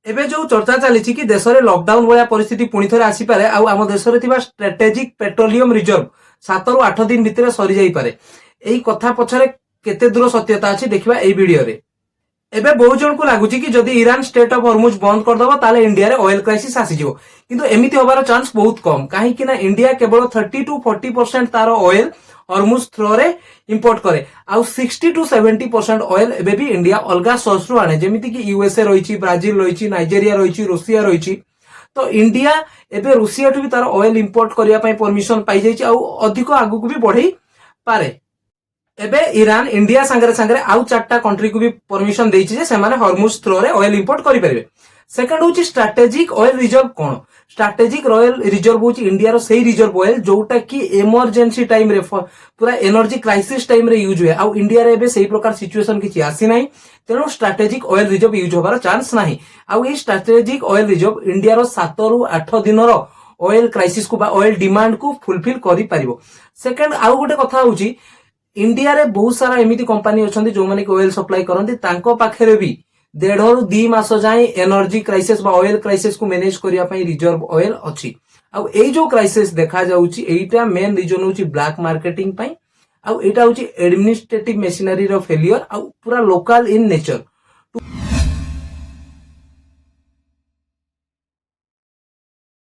ଏବେ ଯୋଉ ଚର୍ଚ୍ଚା ଚାଲିଛି କି ଦେଶରେ ଲକଡାଉନ ଭଳିଆ ପରିସ୍ଥିତି ପୁଣି ଥରେ ଆସିପାରେ ଆଉ ଆମ ଦେଶରେ ଥିବା ଷ୍ଟ୍ରାଟେଜିକ ପେଟ୍ରୋଲିୟମ ରିଜର୍ଭ 7 ରୁ 8 ଦିନ ଭିତରେ ସରିଯାଇପାରେ। ଏଇ କଥା ପଛରେ କେତେ ଦୂର ସତ୍ୟତା ଅଛି ଦେଖିବା ଏଇ ଭିଡିଓରେ। ଏବେ ବହୁ ଜଣକୁ ଲାଗୁଛି କି ଯଦି ଇରାନ ଷ୍ଟ୍ରେଟ୍ ଅଫ୍ ହରମୁଜ ବନ୍ଦ କରିଦବ ତାହେଲେ ଇଣ୍ଡିଆରେ ଅଏଲ କ୍ରାଇସିସ୍ ଆସିଯିବ, କିନ୍ତୁ ଏମିତି ହବାର ଚାନ୍ସ ବହୁତ କମ। କାହିଁକି ନା ଇଣ୍ଡିଆ କେବଳ 30 to 40% ତାର ଅଏଲ ହରମୁଜ ଥ୍ରୋରେ ଇମ୍ପୋର୍ଟ କରେ, ଆଉ 60 to 70% ଅଏଲ ଏବେ ବି ଇଣ୍ଡିଆ ଅଲଗା ସୋର୍ସ ରୁ ଆଣେ, ଯେମିତି କି ୟୁଏସଏ ରହିଛି, ବ୍ରାଜିଲ ରହିଛି, ନାଇଜେରିଆ ରହିଛି, ରୁଷିଆ ରହିଛି। ତ ଇଣ୍ଡିଆ ଏବେ ରୁଷିଆଠୁ ବି ତାର ଅଏଲ ଇମ୍ପୋର୍ଟ କରିବା ପାଇଁ ପରମିଶନ ପାଇଯାଇଛି ଆଉ ଅଧିକ ଆଗକୁ ବି ବଢେଇ ପାରେ। ଏବେ ଇରାନ ଇଣ୍ଡିଆ ସାଙ୍ଗରେ ସାଙ୍ଗରେ ଆଉ 4ଟା କଣ୍ଟ୍ରି କୁ ବି ପରମିଶନ ଦେଇଛି ଯେ ସେମାନେ ହରମୁଜ ଥ୍ରୋରେ ଅଏଲ ଇମ୍ପୋର୍ଟ କରିପାରିବେ। ସେକେଣ୍ଡ ହଉଛି ଷ୍ଟ୍ରାଟେଜିକ ଅଏଲ ରିଜର୍ଭ। କଣ ଷ୍ଟ୍ରାଟେଜିକ ଅଏଲ ରିଜର୍ଭ ହଉଛି ଇଣ୍ଡିଆର ସେଇ ରିଜର୍ଭ ଅଏଲ ଯୋଉଟା କି ଏମରଜେନ୍ସି ଟାଇମରେ ପୁରା ଏନର୍ଜି କ୍ରାଇସିସ ଟାଇମରେ ୟୁଜ ହୁଏ, ଆଉ ଇଣ୍ଡିଆରେ ଏବେ ସେଇ ପ୍ରକାର ସିଚୁଏସନ କିଛି ଆସିନାହିଁ। ତେଣୁ ଷ୍ଟ୍ରାଟେଜିକ ଅଏଲ ରିଜର୍ଭ ୟୁଜ ହବାର ଚାନ୍ସ ନାହିଁ। ଆଉ ଏଇ ଷ୍ଟ୍ରାଟେଜିକ ଅଏଲ ରିଜର୍ଭ ଇଣ୍ଡିଆର 7 ରୁ 8 ଦିନର ଅଏଲ କ୍ରାଇସିସ କୁ ବା ଅଏଲ ଡିମାଣ୍ଡ କୁ ଫୁଲଫିଲ କରିପାରିବ। ସେକେଣ୍ଡ ଆଉ ଗୋଟେ କଥା ହଉଛି ଇଣ୍ଡିଆରେ ବହୁତ ସାରା ଏମିତି କମ୍ପାନୀ ଅଛନ୍ତି ଯୋଉମାନେ କି ଅଏଲ ସପ୍ଲାଇ କରନ୍ତି, ତାଙ୍କ ପାଖରେ ବି 1.5 ରୁ 2 ମାସ ଯାଏ ଏନର୍ଜି କ୍ରାଇସିସ୍ ବା ଅଏଲ କ୍ରାଇସିସ୍ କୁ ମ୍ୟାନେଜ କରିବା ପାଇଁ ରିଜର୍ଭ ଅଏଲ ଅଛି। ଆଉ ଏଇ ଯୋଉ କ୍ରାଇସିସ୍ ଦେଖାଯାଉଛି ଏଇଟା ମେନ୍ ରିଜନ ହଉଛି ବ୍ଲାକ୍ ମାର୍କେଟିଂ ପାଇଁ, ଆଉ ଏଇଟା ହଉଛି ଆଡମିନିଷ୍ଟ୍ରେଟିଭ ମେସିନାରୀର ଫେଲିୟର ଆଉ ପୁରା ଲୋକାଲ ଇନ୍ ନେଚର।